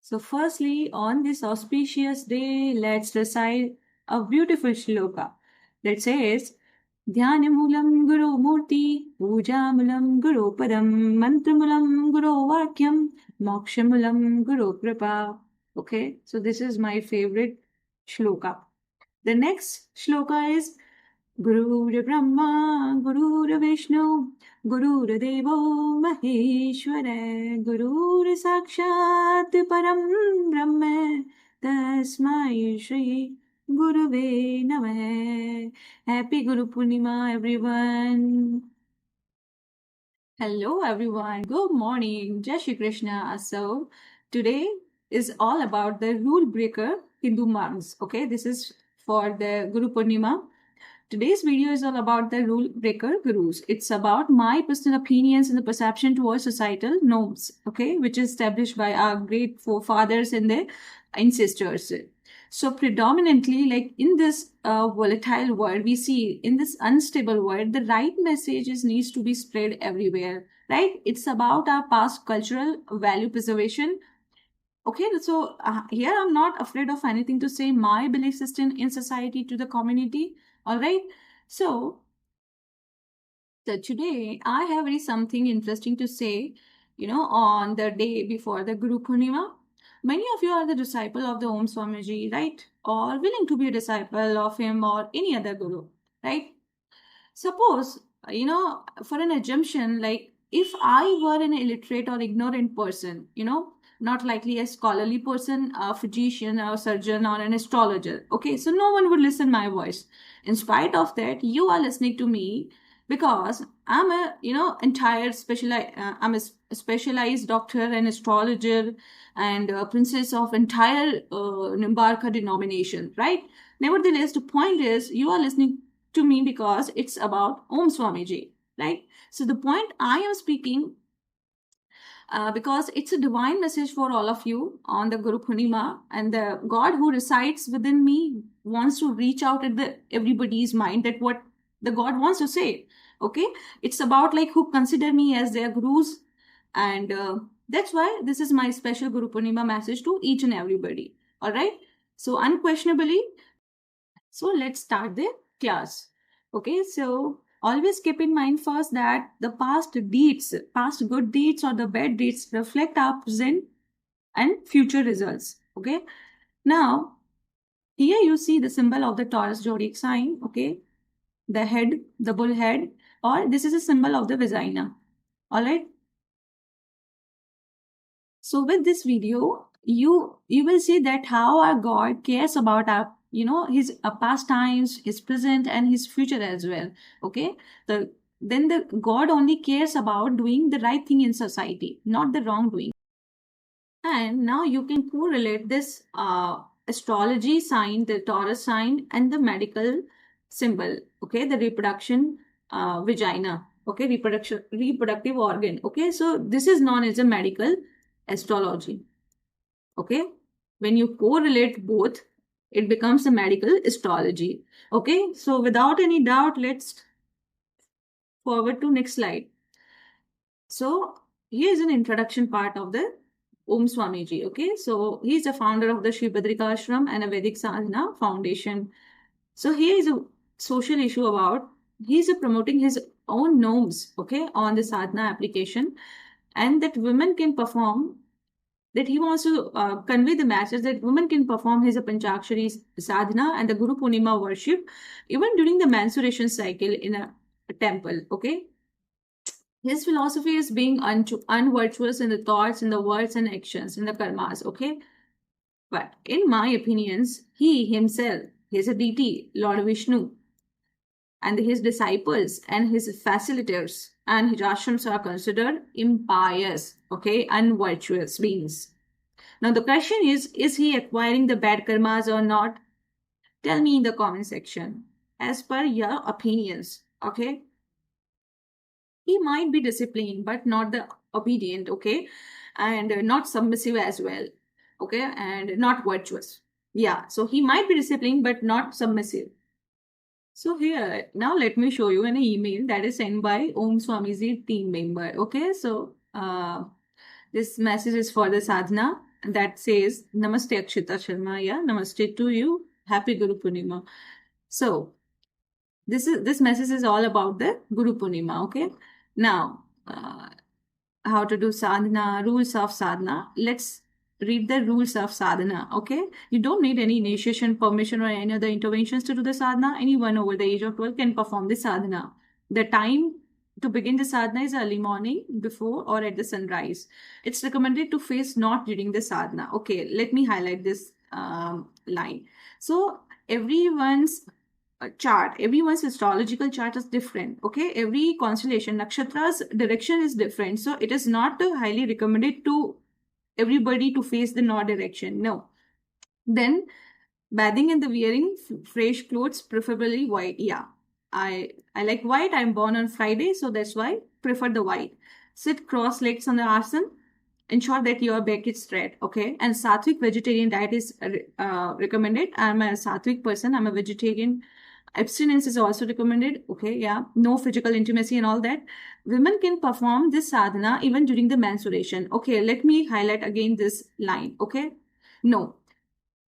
So, firstly, on this auspicious day, let's recite a beautiful shloka that says, Dhyanamulam Guru Murti, Pujamulam Guru Padam, Mantramulam Guru Vakyam, Mokshamulam Guru Kripa. Okay, so this is my favorite shloka. The next shloka is Guru Brahma, Guru Vishnu, Guru Devo Maheshwara, Guru Sakshat Param Brahma, Tasmai Shri Guruve Namah. Happy Guru Purnima, everyone. Hello, everyone. Good morning. Jai Shri Krishna. So, today is all about the rule breaker Hindu monks. Okay, this is for the Guru Purnima. Today's video is all about the rule breaker gurus. It's about my personal opinions and the perception towards societal norms, okay, which is established by our great forefathers and their ancestors. So predominantly, like in this volatile world, we see in this unstable world, the right messages needs to be spread everywhere, right? It's about our past cultural value preservation. Okay, so here I'm not afraid of anything to say my belief system in society to the community. All right. So, today I have very something interesting to say, on the day before the Guru Purnima. Many of you are the disciple of the Om Swamiji, right? Or willing to be a disciple of him or any other guru, right? Suppose, for an assumption, like if I were an illiterate or ignorant person, not likely a scholarly person, a physician, or a surgeon, or an astrologer. Okay, so no one would listen my voice. In spite of that, you are listening to me because I'm a, I'm a specialized doctor and astrologer and a princess of entire Nimbarka denomination, right? Nevertheless, the point is you are listening to me because it's about Om Swamiji, right? So the point I am speaking because it's a divine message for all of you on the Guru Purnima, and the God who resides within me wants to reach out at the everybody's mind that what the God wants to say. Okay, it's about like who consider me as their gurus, and that's why this is my special Guru Purnima message to each and everybody. All right, so unquestionably, so let's start the class. Okay, so always keep in mind first that the past deeds, past good deeds or the bad deeds reflect our present and future results. Okay, now here you see the symbol of the Taurus zodiac sign. Okay, the head, the bull head, or this is a symbol of the vagina. All right. So with this video, you will see that how our God cares about our his past times, his present, and his future as well. Okay, the God only cares about doing the right thing in society, not the wrongdoing. And now you can correlate this astrology sign, the Taurus sign, and the medical symbol. Okay, the reproduction vagina. Okay, reproductive organ. Okay, so this is known as a medical astrology. Okay, when you correlate both, it becomes a medical astrology. Okay, so without any doubt, let's forward to next slide. So here is an introduction part of the Om Swamiji. Okay, so he is the founder of the Shri Badrika Ashram and a Vedic Sadhana Foundation. So here is a social issue about he's promoting his own norms, okay, on the sadhana application, and that women can perform. That he wants to convey the message that women can perform his Panchakshari sadhana and the Guru Purnima worship even during the menstruation cycle in a temple. Okay, his philosophy is being unvirtuous in the thoughts, in the words and actions, in the karmas. Okay, but in my opinions, he himself is a deity, Lord Vishnu, and his disciples and his facilitators and his ashrams are considered impious, okay, unvirtuous beings. Now the question is he acquiring the bad karmas or not? Tell me in the comment section. As per your opinions, okay? He might be disciplined, but not the obedient, okay? And not submissive as well, okay? And not virtuous. Yeah, so he might be disciplined, but not submissive. So here, now let me show you an email that is sent by Om Swamiji team member. Okay, so this message is for the sadhana. that says Namaste Akshita Sharma. Yeah, Namaste to you. Happy Guru Purnima. So this message is all about the Guru Purnima. Okay. Now, how to do sadhana, rules of sadhana. Let's read the rules of sadhana. Okay. You don't need any initiation, permission, or any other interventions to do the sadhana. Anyone over the age of 12 can perform the sadhana. The time to begin the sadhana is early morning, before or at the sunrise. It's recommended to face north during the sadhana. Okay, let me highlight this line. So everyone's chart, everyone's astrological chart is different. Okay, every constellation, nakshatra's direction is different. So it is not highly recommended to everybody to face the north direction. No. Then bathing and the wearing fresh clothes, preferably white. Yeah, I like white. I'm born on Friday, so that's why prefer the white. Sit cross legs on the arsan. Ensure that your back is straight. Okay, and sattvic vegetarian diet is recommended. I'm a sattvic person. I'm a vegetarian. Abstinence is also recommended. Okay, yeah, no physical intimacy and all that. Women can perform this sadhana even during the menstruation. Okay, let me highlight again this line. Okay, no,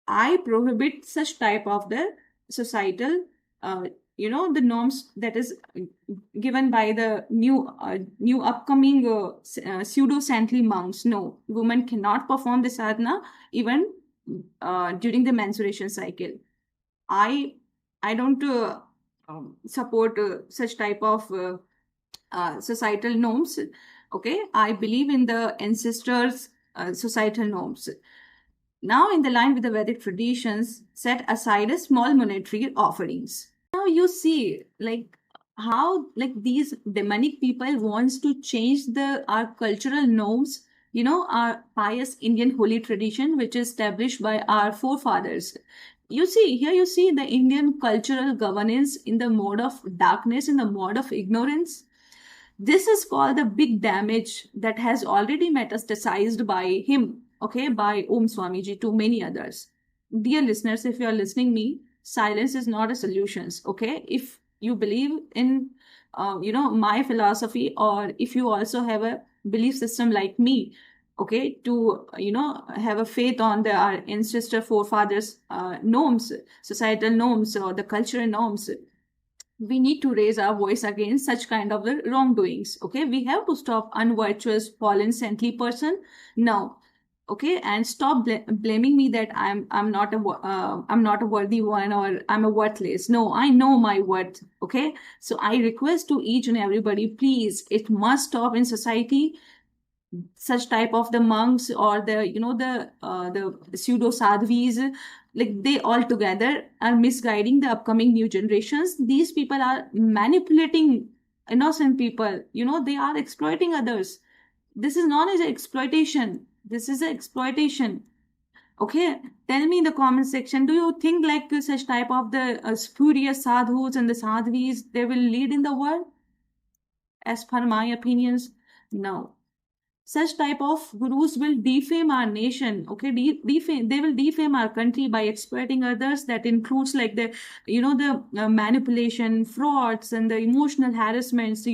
I prohibit such type of the societal, the norms that is given by the new upcoming pseudo saintly monks. No, women cannot perform the sadhana even during the menstruation cycle. I don't support such type of societal norms. Okay, I believe in the ancestors' societal norms. Now, in the line with the Vedic traditions, set aside a small monetary offerings. Now you see, like how like these demonic people wants to change the our cultural norms. Our pious Indian holy tradition, which is established by our forefathers. You see here, you see the Indian cultural governance in the mode of darkness, in the mode of ignorance. This is called the big damage that has already metastasized by him, okay, by Om Swamiji to many others. Dear listeners, if you are listening me, silence is not a solution, okay? If you believe in, my philosophy, or if you also have a belief system like me, okay, to, have a faith on our ancestor forefathers' norms, societal norms, or the cultural norms, we need to raise our voice against such kind of the wrongdoings. Okay, we have to stop unvirtuous fallen saintly person now. Okay, and stop blaming me that I'm not a worthy one, or I'm a worthless. No, I know my worth. Okay, so I request to each and everybody, please, it must stop in society such type of the monks, or the pseudo sadhvis, like they all together are misguiding the upcoming new generations. These people are manipulating innocent people. They are exploiting others. This is not as exploitation. This is an exploitation. Okay, tell me in the comment section, do you think like such type of the spurious sadhus and the sadhvis, they will lead in the world? As per my opinions, no. Such type of gurus will defame our nation. Okay, they will defame our country by exploiting others. That includes like the manipulation, frauds, and the emotional harassments,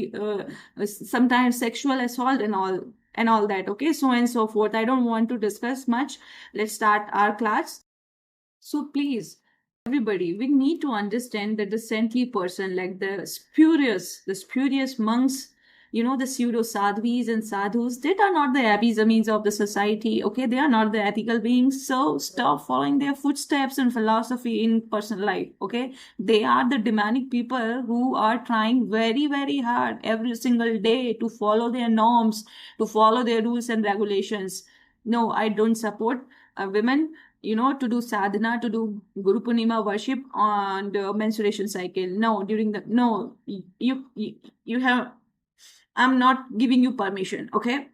sometimes sexual assault and all that. Okay, so and so forth. I don't want to discuss much. Let's start our class. So please, everybody, we need to understand that the saintly person, like the spurious monks, the pseudo sadhvis and sadhus, they are not the epizamins of the society. Okay, they are not the ethical beings. So stop following their footsteps and philosophy in personal life. Okay, they are the demonic people who are trying very, very hard every single day to follow their norms, to follow their rules and regulations. No, I don't support women to do sadhana, to do Guru Purnima worship on the menstruation cycle. No, you have, I'm not giving you permission, okay?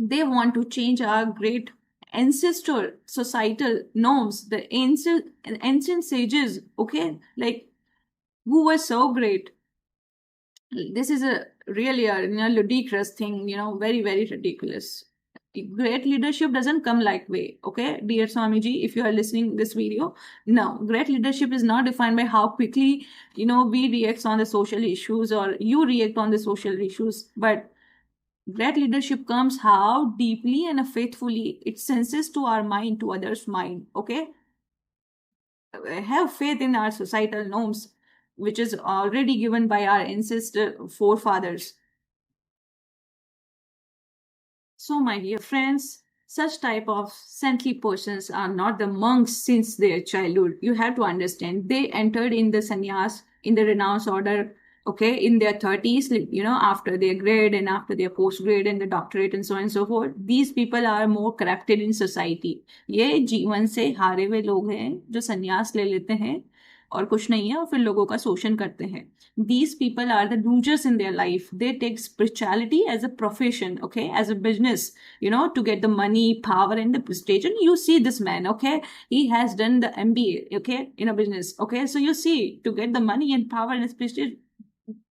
They want to change our great ancestor societal norms, the ancient sages, okay? Like, who were so great. This is a really a ludicrous thing, very, very ridiculous. Great leadership doesn't come like way. Okay, dear Swamiji, if you are listening this video, no, great leadership is not defined by how quickly we react on the social issues, or you react on the social issues, but Great leadership comes how deeply and faithfully it senses to our mind, to others' mind. Okay, have faith in our societal norms, which is already given by our ancestor forefathers. So, my dear friends, such type of saintly persons are not the monks since their childhood. You have to understand they entered in the sannyas, in the renounce order, okay, in their 30s, after their grade and after their post grade and the doctorate and so on and so forth. These people are more corrupted in society. ये जीवन से हारे हुए लोग हैं जो संन्यास ले लेते हैं और कुछ नहीं है और फिर लोगों का शोषण करते हैं. These people are the losers in their life. They take spirituality as a profession, okay, as a business, to get the money, power, and the prestige. And you see this man, okay, he has done the MBA, okay, in a business, okay. So you see, to get the money and power and prestige,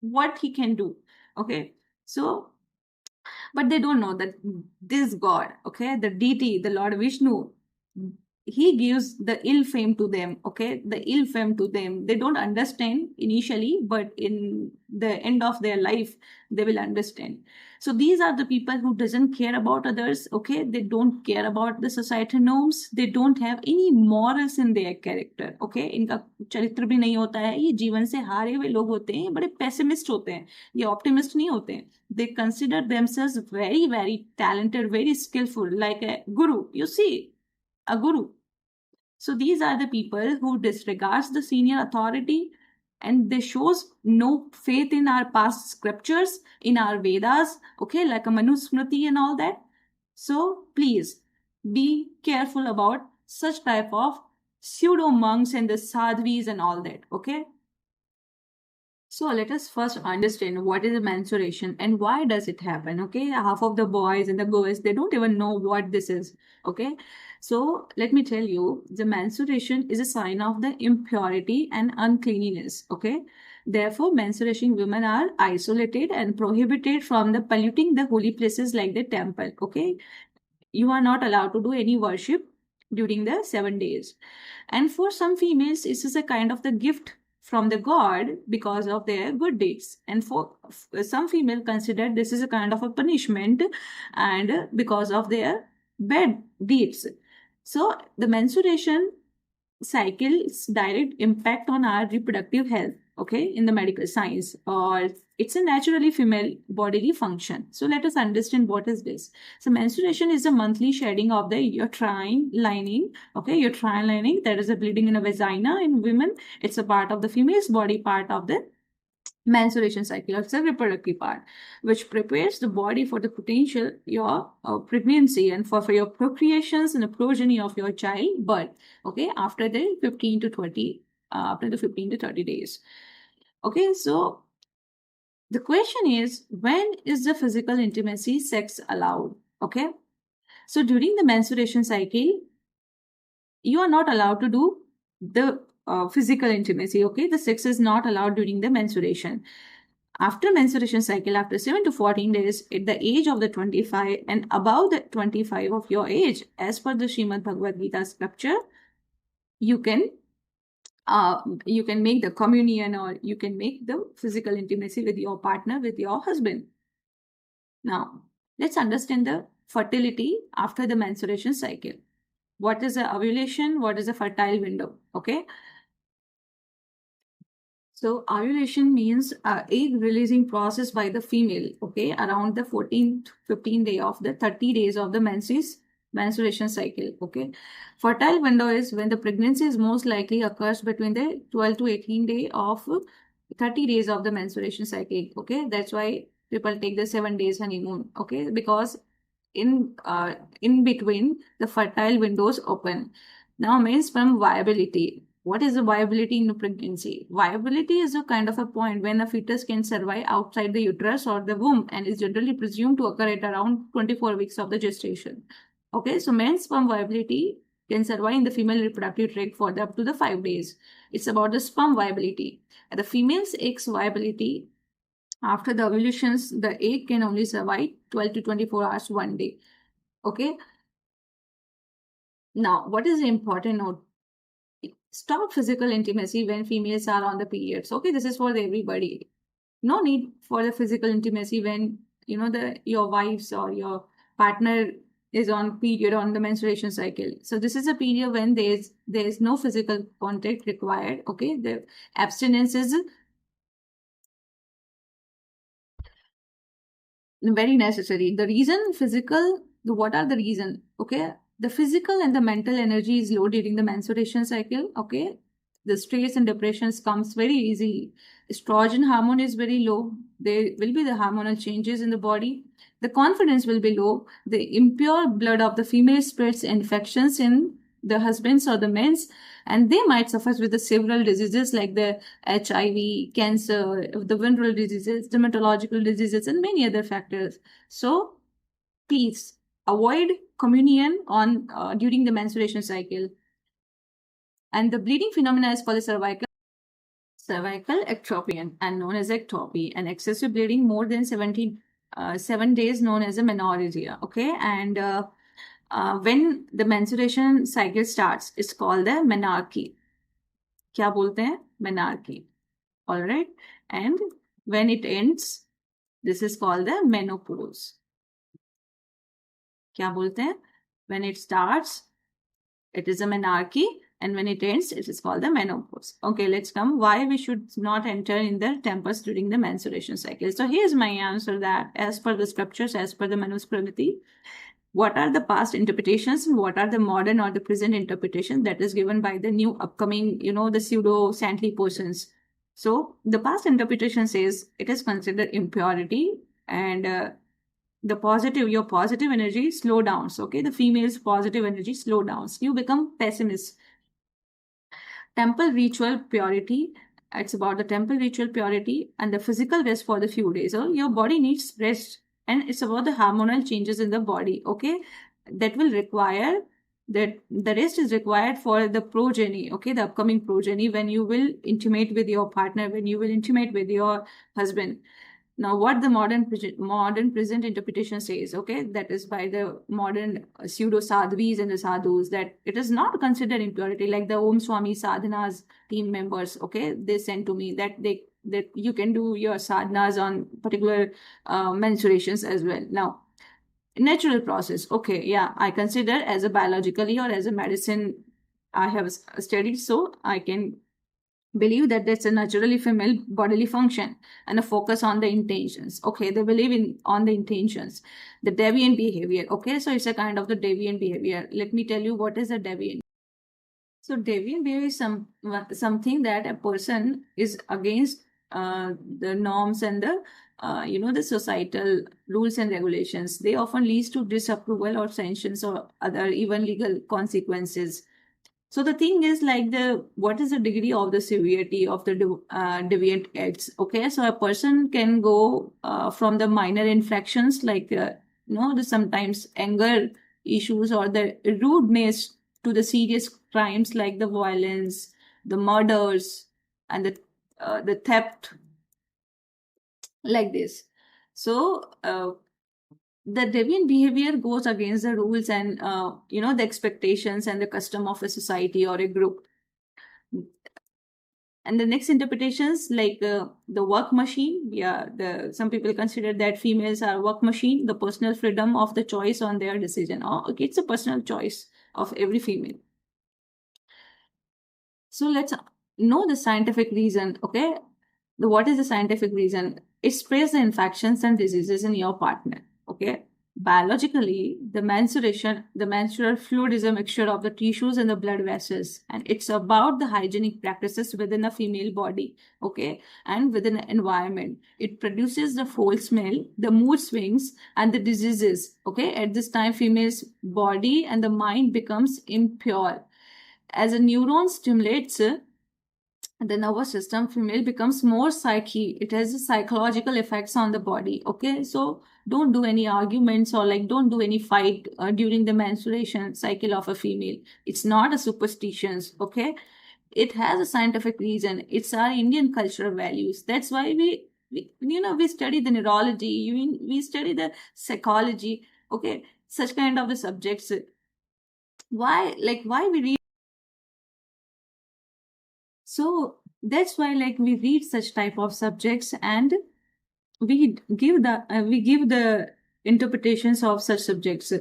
what he can do, okay. So, but they don't know that this God, okay, the deity, the Lord Vishnu, he gives the ill fame to them, okay, the ill fame to them. They don't understand initially, but in the end of their life they will understand. So these are the people who doesn't care about others, okay, they don't care about the societal norms, they don't have any morals in their character, okay, इनका चरित्र भी नहीं होता है, ये जीवन से हारे हुए लोग होते हैं, बड़े पेसिमिस्ट होते हैं, ये ऑप्टिमिस्ट नहीं होते हैं. They consider themselves very, very talented, very skillful, like a guru. You see, a guru. So these are the people who disregards the senior authority and they shows no faith in our past scriptures, in our Vedas, okay, like a Manusmriti and all that. So please be careful about such type of pseudo monks and the sadhvis and all that, okay? So let us first understand what is a menstruation and why does it happen. Okay, half of the boys and the girls they don't even know what this is. Okay, so let me tell you, the menstruation is a sign of the impurity and uncleanliness. Okay, therefore, menstruating women are isolated and prohibited from the polluting the holy places like the temple. Okay, you are not allowed to do any worship during the 7 days. And for some females, this is a kind of the gift from the god because of their good deeds. And for some female consider this is a kind of a punishment and because of their bad deeds. So the menstruation cycle's direct impact on our reproductive health, okay, in the medical science, or it's a naturally female bodily function. So let us understand what is this. So menstruation is a monthly shedding of the uterine lining, okay, uterine lining, that is a bleeding in a vagina in women. It's a part of the female's body, part of the menstruation cycle, it's a reproductive part which prepares the body for the potential your pregnancy and for your procreations and the progeny of your child birth, okay, after the 15 to 20 after the 15 to 30 days. Okay, so the question is, when is the physical intimacy sex allowed? Okay, so during the menstruation cycle you are not allowed to do the physical intimacy, okay, the sex is not allowed during the menstruation. After menstruation cycle, after 7 to 14 days, at the age of the 25 and above the 25 of your age, as per the Srimad Bhagavad Gita scripture, you can make the communion or you can make the physical intimacy with your partner, with your husband. Now, let's understand the fertility after the menstruation cycle. What is the ovulation? What is the fertile window? Okay. So ovulation means egg releasing process by the female, okay, around the 14th, 15th day of the 30 days of the menstruation cycle, okay. Fertile window is when the pregnancy is most likely occurs between the 12 to 18 day of 30 days of the menstruation cycle, okay. That's why people take the 7 days honeymoon, okay, because in between the fertile windows open. Now, main sperm viability. What is the viability in a pregnancy? Viability is a kind of a point when a fetus can survive outside the uterus or the womb and is generally presumed to occur at around 24 weeks of the gestation. Okay, so male sperm viability can survive in the female reproductive tract for up to the 5 days. It's about the sperm viability. And the female's eggs viability, after the ovulations, the egg can only survive 12 to 24 hours one day. Okay. Now, what is the important note? Stop physical intimacy when females are on the periods. Okay, this is for everybody. No need for the physical intimacy when your wives or your partner is on period on the menstruation cycle. So this is a period when there's no physical contact required. Okay, the abstinence is very necessary. The reason physical, what are the reason? Okay, the physical and the mental energy is low during the menstruation cycle. Okay, the stress and depressions comes very easily. Estrogen hormone is very low. There will be the hormonal changes in the body. The confidence will be low. The impure blood of the female spreads infections in the husbands or the men's, and they might suffer with the several diseases like the HIV, cancer, the venereal diseases, dermatological diseases, and many other factors. So please avoid communion on during the menstruation cycle. And the bleeding phenomena is called cervical ectopy and known as ectopy, and excessive bleeding more than 7 days known as a menorrhagia. Okay, and when the menstruation cycle starts, it's called the menarche. क्या बोलते हैं? Menarche. All right, and when it ends, this is called the menopause. क्या बोलते हैं? When it starts, it is a menarche, and when it ends, it is called the menopause. Okay, let's come. Why we should not enter in the temples during the menstruation cycle. So here's my answer that as per the scriptures, as per the Manusmriti, what are the past interpretations and what are the modern or the present interpretation that is given by the new upcoming, the pseudo saintly persons. So the past interpretation says it is considered impurity, and your positive energy slow downs. Okay, the female's positive energy slow downs. You become pessimist. Temple ritual purity. It's about the temple ritual purity and the physical rest for the few days. So your body needs rest, and it's about the hormonal changes in the body. Okay, that will require that the rest is required for the progeny. Okay, the upcoming progeny, when you will intimate with your partner, when you will intimate with your husband. Now, what the modern present interpretation says, okay, that is by the modern pseudo sadhvis and the sadhus, that it is not considered impurity, like the Om Swami Sadhana's team members. Okay, they sent to me that you can do your sadhanas on particular menstruations as well. Now, natural process. Okay, yeah, I consider as a biologically or as a medicine I have studied, so I can believe that that's a naturally female bodily function and a focus on the intentions. Okay, they believe in on the intentions, the deviant behavior. Okay, so it's a kind of the deviant behavior. Let me tell you what is a deviant. So deviant behavior is something that a person is against the norms and the the societal rules and regulations. They often leads to disapproval or sanctions or other even legal consequences. So the thing is like what is the degree of the severity of the deviant acts? Okay, so a person can go from the minor infractions like the sometimes anger issues or the rudeness to the serious crimes like the violence, the murders, and the theft, like this. So the deviant behavior goes against the rules and the expectations and the custom of a society or a group. And the next interpretations like the work machine. Yeah, the some people consider that females are work machine, the personal freedom of the choice on their decision. Oh, okay, it's a personal choice of every female. So let's know the scientific reason. Okay, what is the scientific reason? It spreads the infections and diseases in your partner. Okay, biologically, the menstrual fluid is a mixture of the tissues and the blood vessels, and it's about the hygienic practices within a female body. Okay, and within the environment, it produces the foul smell, the mood swings, and the diseases. Okay, at this time, female's body and the mind becomes impure. As a neuron stimulates the nervous system, female becomes more psyche. It has psychological effects on the body. Okay, so don't do any arguments or like don't do any fight during the menstruation cycle of a female. It's not a superstitions. Okay, it has a scientific reason. It's our Indian cultural values. That's why we study the neurology. We study the psychology. Okay, such kind of the subjects. Why we read. So that's why like we read such type of subjects, and we give the interpretations of such subjects,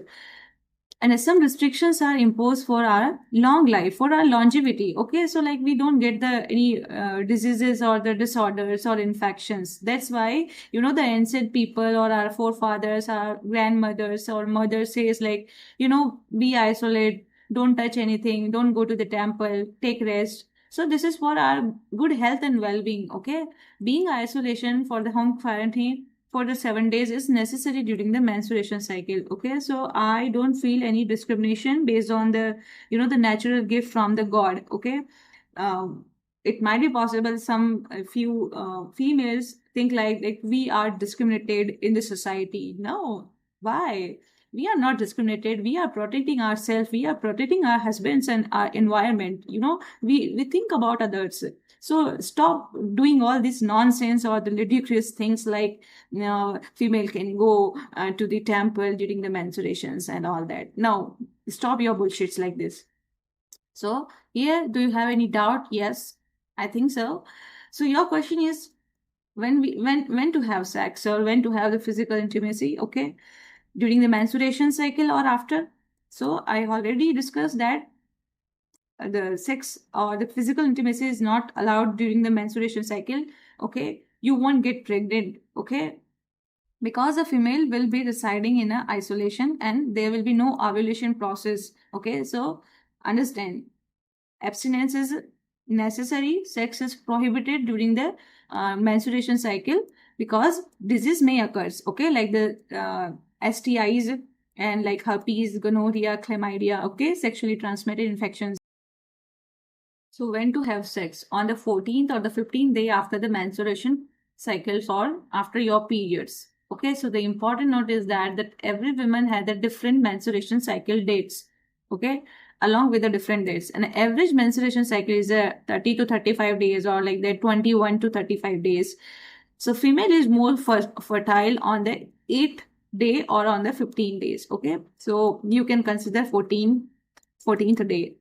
and some restrictions are imposed for our long life, for our longevity. Okay, so like we don't get the any diseases or the disorders or infections. That's why, the ancient people or our forefathers, our grandmothers or mothers says like, be isolate, don't touch anything, don't go to the temple, take rest. So this is for our good health and well-being. Okay, being isolation for the home quarantine for the 7 days is necessary during the menstruation cycle. Okay, so I don't feel any discrimination based on the, the natural gift from the god. Okay, um, it might be possible some a few females think like we are discriminated in the society. No, why? We are not discriminated. We are protecting ourselves. We are protecting our husbands and our environment. We think about others. So stop doing all this nonsense or the ludicrous things like, female can go to the temple during the menstruations and all that. No, stop your bullshits like this. So here, do you have any doubt? Yes, I think so. So your question is when to have sex or when to have the physical intimacy? Okay, during the menstruation cycle or after? So I already discussed that the sex or the physical intimacy is not allowed during the menstruation cycle. Okay, you won't get pregnant. Okay, because a female will be residing in a isolation and there will be no ovulation process. Okay, so understand, abstinence is necessary, sex is prohibited during the menstruation cycle because disease may occur. Okay, like the STIs and like herpes, gonorrhea, chlamydia. Okay, sexually transmitted infections. So when to have sex? On the 14th or the 15th day after the menstruation cycles or after your periods. Okay, so the important note is that every woman had a different menstruation cycle dates. Okay, along with the different dates. An average menstruation cycle is a 30 to 35 days or like the 21 to 35 days. So female is more fertile on the 8th day or on the 15 days. Okay, so you can consider 14th day.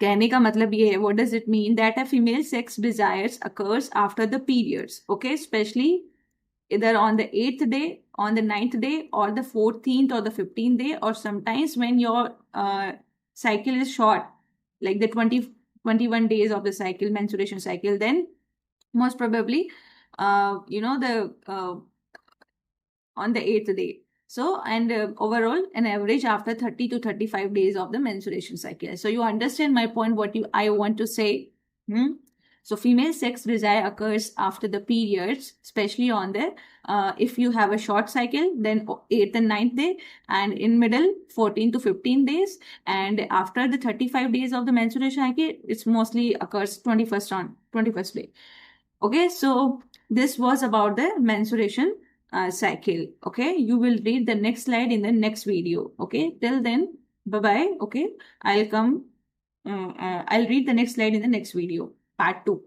कहने का मतलब ये है, what does it mean? That a female sex desires occurs after the periods, okay, especially either on the 8th day, on the 9th day, or the 14th or the 15th day, or sometimes when your cycle is short, like the 21 days of the cycle, menstruation cycle, then most probably, on the 8th day. So, and overall, an average after 30 to 35 days of the menstruation cycle. So, you understand my point, what I want to say? So, female sex desire occurs after the periods, especially on the, if you have a short cycle, then 8th and 9th day, and in middle, 14 to 15 days. And after the 35 days of the menstruation cycle, it's mostly occurs 21st day. Okay, so this was about the menstruation cycle. Okay, you will read the next slide in the next video. Okay, till then, bye bye. Okay, I'll read the next slide in the next video, part 2.